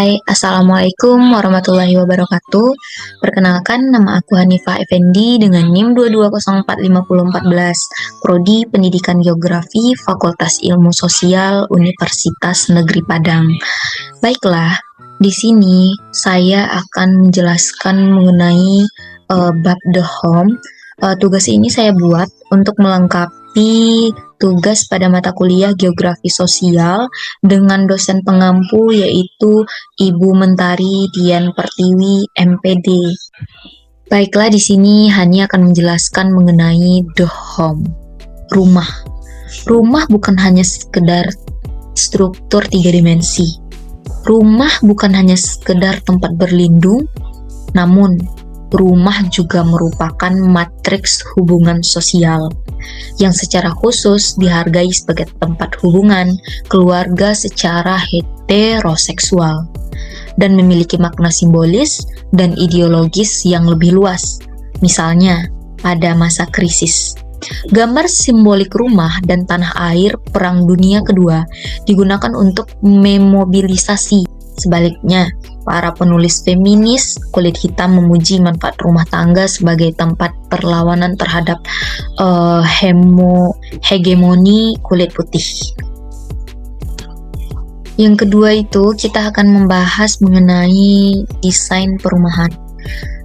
Hai, Assalamualaikum warahmatullahi wabarakatuh. Perkenalkan, nama aku Hanifah Effendi dengan NIM 220454014, Prodi Pendidikan Geografi, Fakultas Ilmu Sosial, Universitas Negeri Padang. Baiklah, di sini saya akan menjelaskan mengenai bab The Home. Tugas ini saya buat untuk melengkapi tugas pada mata kuliah Geografi Sosial dengan dosen pengampu yaitu Ibu Mentari Dian Pertiwi, MPD. Baiklah, di sini Hani akan menjelaskan mengenai The Home, rumah. Rumah bukan hanya sekedar struktur 3 dimensi. Rumah bukan hanya sekedar tempat berlindung, namun rumah juga merupakan matriks hubungan sosial yang secara khusus dihargai sebagai tempat hubungan keluarga secara heteroseksual dan memiliki makna simbolis dan ideologis yang lebih luas. Misalnya, pada masa krisis, gambar simbolik rumah dan tanah air Perang Dunia Kedua digunakan untuk memobilisasi. Sebaliknya, para penulis feminis kulit hitam memuji manfaat rumah tangga sebagai tempat perlawanan terhadap hegemoni kulit putih. Yang kedua itu, kita akan membahas mengenai desain perumahan.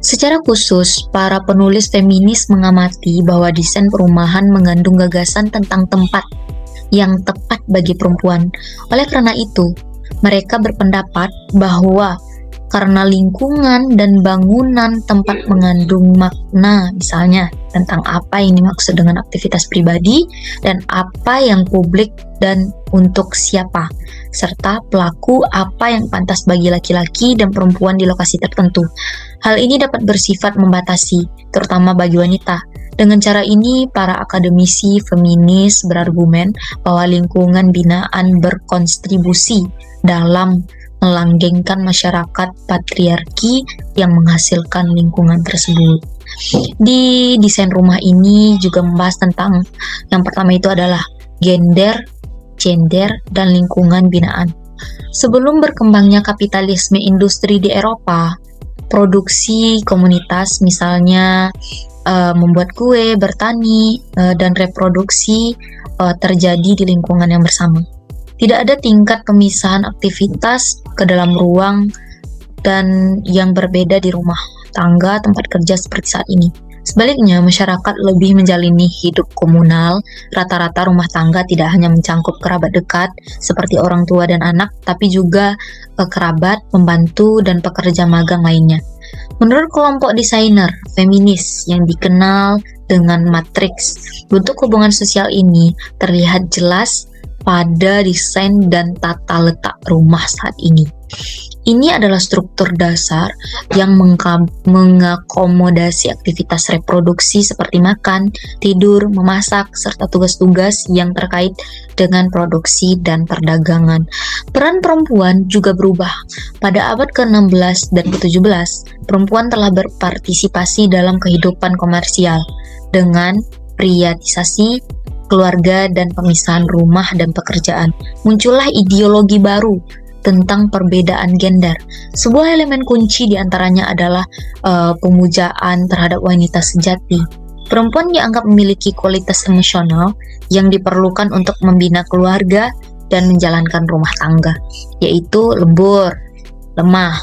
Secara khusus, para penulis feminis mengamati bahwa desain perumahan mengandung gagasan tentang tempat yang tepat bagi perempuan. Oleh karena itu, mereka berpendapat bahwa karena lingkungan dan bangunan tempat mengandung makna, misalnya tentang apa yang dimaksud dengan aktivitas pribadi dan apa yang publik dan untuk siapa, serta pelaku apa yang pantas bagi laki-laki dan perempuan di lokasi tertentu. Hal ini dapat bersifat membatasi, terutama bagi wanita. Dengan cara ini, para akademisi feminis berargumen bahwa lingkungan binaan berkontribusi dalam melanggengkan masyarakat patriarki yang menghasilkan lingkungan tersebut. Di desain rumah ini juga membahas tentang yang pertama itu adalah gender, dan lingkungan binaan. Sebelum berkembangnya kapitalisme industri di Eropa, produksi komunitas misalnya membuat kue, bertani, dan reproduksi terjadi di lingkungan yang bersama. Tidak ada tingkat pemisahan aktivitas ke dalam ruang dan yang berbeda di rumah tangga tempat kerja seperti saat ini. Sebaliknya, masyarakat lebih menjalani hidup komunal. Rata-rata rumah tangga tidak hanya mencangkup kerabat dekat seperti orang tua dan anak, tapi juga kerabat, pembantu, dan pekerja magang lainnya. Menurut kelompok desainer feminis yang dikenal dengan matriks, bentuk hubungan sosial ini terlihat jelas pada desain dan tata letak rumah saat ini. Ini adalah struktur dasar yang mengakomodasi aktivitas reproduksi seperti makan, tidur, memasak, serta tugas-tugas yang terkait dengan produksi dan perdagangan. Peran perempuan juga berubah. Pada abad ke-16 dan ke-17, perempuan telah berpartisipasi dalam kehidupan komersial dengan privatisasi keluarga dan pemisahan rumah dan pekerjaan. Muncullah ideologi baru tentang perbedaan gender. Sebuah elemen kunci diantaranya adalah pemujaan terhadap wanita sejati. Perempuan dianggap memiliki kualitas emosional yang diperlukan untuk membina keluarga dan menjalankan rumah tangga, yaitu lembut, lemah,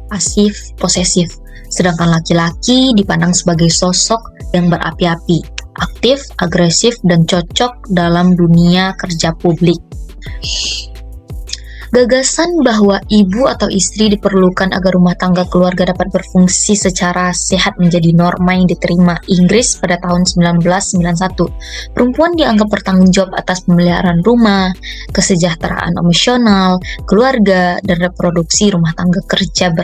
pasif, posesif. Sedangkan laki-laki dipandang sebagai sosok yang berapi-api, aktif, agresif, dan cocok dalam dunia kerja publik. Gagasan bahwa ibu atau istri diperlukan agar rumah tangga keluarga dapat berfungsi secara sehat menjadi norma yang diterima Inggris pada tahun 1991. Perempuan dianggap bertanggung jawab atas pemeliharaan rumah, kesejahteraan emosional, keluarga, dan reproduksi rumah tangga kerja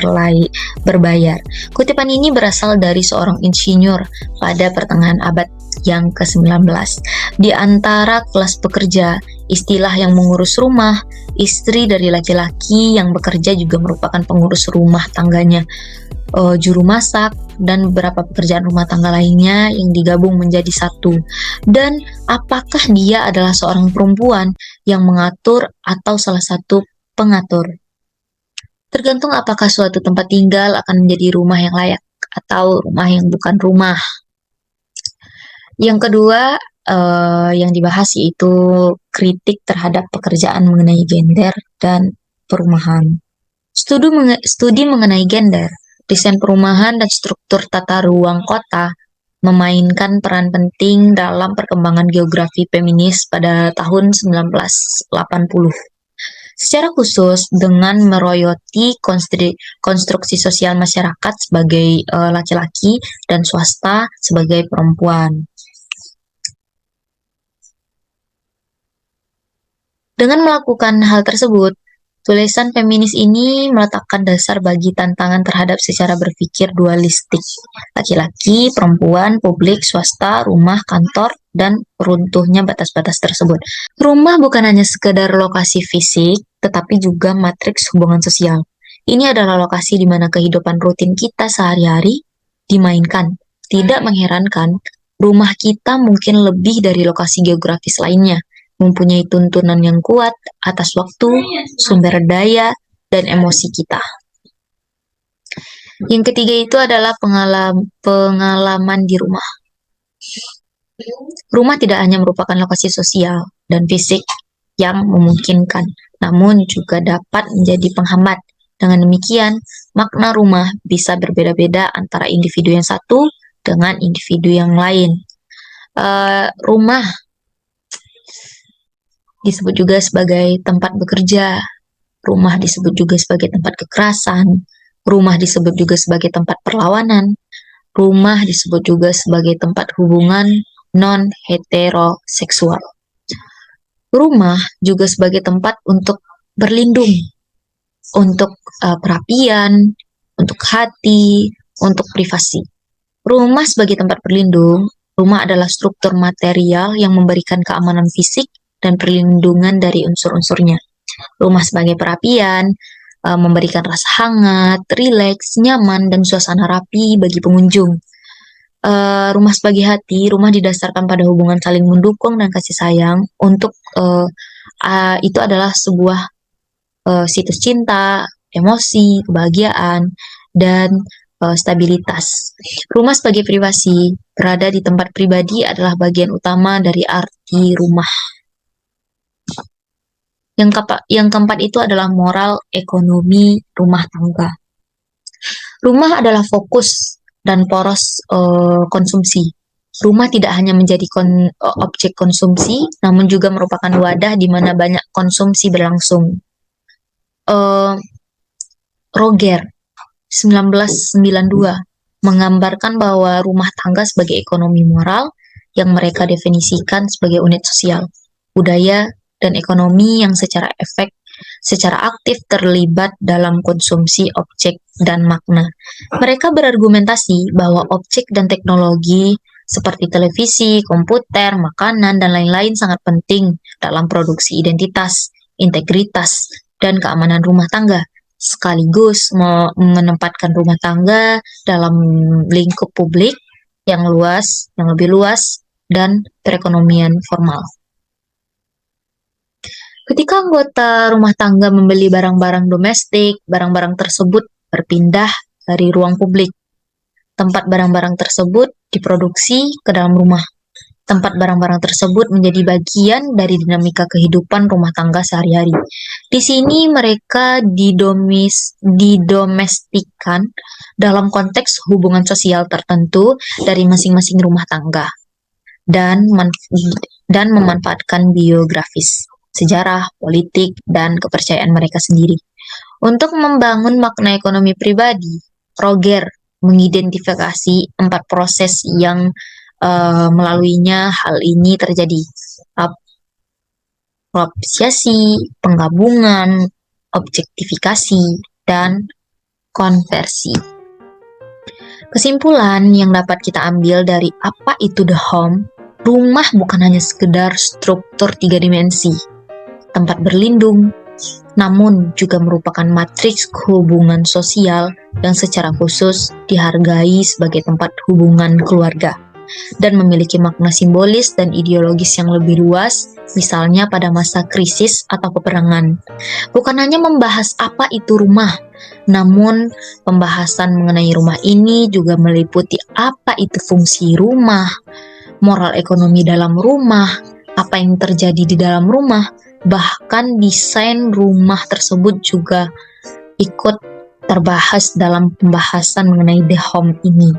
berbayar. Kutipan ini berasal dari seorang insinyur pada pertengahan abad yang ke-19. Di antara kelas pekerja, istilah yang mengurus rumah, istri dari laki-laki yang bekerja juga merupakan pengurus rumah tangganya. juru masak, dan beberapa pekerjaan rumah tangga lainnya yang digabung menjadi satu. Dan apakah dia adalah seorang perempuan yang mengatur atau salah satu pengatur? Tergantung apakah suatu tempat tinggal akan menjadi rumah yang layak atau rumah yang bukan rumah. Yang kedua, yang dibahas yaitu kritik terhadap pekerjaan mengenai gender dan perumahan. Studi mengenai gender, desain perumahan dan struktur tata ruang kota memainkan peran penting dalam perkembangan geografi feminis pada tahun 1980. Secara khusus dengan meroyoti konstruksi sosial masyarakat sebagai laki-laki dan swasta sebagai perempuan. Dengan melakukan hal tersebut, tulisan feminis ini meletakkan dasar bagi tantangan terhadap secara berpikir dualistik, laki-laki, perempuan, publik, swasta, rumah, kantor, dan runtuhnya batas-batas tersebut. Rumah bukan hanya sekedar lokasi fisik, tetapi juga matriks hubungan sosial. Ini adalah lokasi di mana kehidupan rutin kita sehari-hari dimainkan. Tidak mengherankan, rumah kita mungkin lebih dari lokasi geografis lainnya, mempunyai tuntunan yang kuat atas waktu, sumber daya, dan emosi kita. Yang ketiga itu adalah pengalaman di rumah. Rumah tidak hanya merupakan lokasi sosial dan fisik yang memungkinkan, namun juga dapat menjadi penghambat. Dengan demikian, makna rumah bisa berbeda-beda antara individu yang satu dengan individu yang lain. Rumah disebut juga sebagai tempat bekerja, rumah disebut juga sebagai tempat kekerasan, rumah disebut juga sebagai tempat perlawanan, rumah disebut juga sebagai tempat hubungan non-heteroseksual. Rumah juga sebagai tempat untuk berlindung, untuk perapian, untuk hati, untuk privasi. Rumah sebagai tempat berlindung, rumah adalah struktur material yang memberikan keamanan fisik dan perlindungan dari unsur-unsurnya. Rumah sebagai perapian, memberikan rasa hangat, rileks, nyaman, dan suasana rapi bagi pengunjung. Rumah sebagai hati, rumah didasarkan pada hubungan saling mendukung dan kasih sayang. Untuk itu adalah sebuah situs cinta, emosi, kebahagiaan, dan stabilitas. Rumah sebagai privasi, berada di tempat pribadi adalah bagian utama dari arti rumah. Yang keempat itu adalah moral ekonomi rumah tangga. Rumah adalah fokus dan poros konsumsi. Rumah tidak hanya menjadi objek konsumsi, namun juga merupakan wadah di mana banyak konsumsi berlangsung. Roger 1992 menggambarkan bahwa rumah tangga sebagai ekonomi moral yang mereka definisikan sebagai unit sosial, budaya, dan ekonomi yang secara aktif terlibat dalam konsumsi objek dan makna. Mereka berargumentasi bahwa objek dan teknologi seperti televisi, komputer, makanan, dan lain-lain sangat penting dalam produksi identitas, integritas, dan keamanan rumah tangga, sekaligus menempatkan rumah tangga dalam lingkup publik yang lebih luas, dan perekonomian formal. Ketika anggota rumah tangga membeli barang-barang domestik, barang-barang tersebut berpindah dari ruang publik. Tempat barang-barang tersebut diproduksi ke dalam rumah. Tempat barang-barang tersebut menjadi bagian dari dinamika kehidupan rumah tangga sehari-hari. Di sini mereka didomestikan dalam konteks hubungan sosial tertentu dari masing-masing rumah tangga dan memanfaatkan biografis, sejarah, politik, dan kepercayaan mereka sendiri. Untuk membangun makna ekonomi pribadi, Roger mengidentifikasi 4 proses yang melaluinya hal ini terjadi. Propsiasi, penggabungan, objektifikasi, dan konversi. Kesimpulan yang dapat kita ambil dari apa itu the home, rumah bukan hanya sekedar struktur 3 dimensi, tempat berlindung, namun juga merupakan matriks hubungan sosial yang secara khusus dihargai sebagai tempat hubungan keluarga dan memiliki makna simbolis dan ideologis yang lebih luas, misalnya pada masa krisis atau peperangan. Bukan hanya membahas apa itu rumah, namun pembahasan mengenai rumah ini juga meliputi apa itu fungsi rumah, moral ekonomi dalam rumah, apa yang terjadi di dalam rumah, bahkan desain rumah tersebut juga ikut terbahas dalam pembahasan mengenai The Home ini.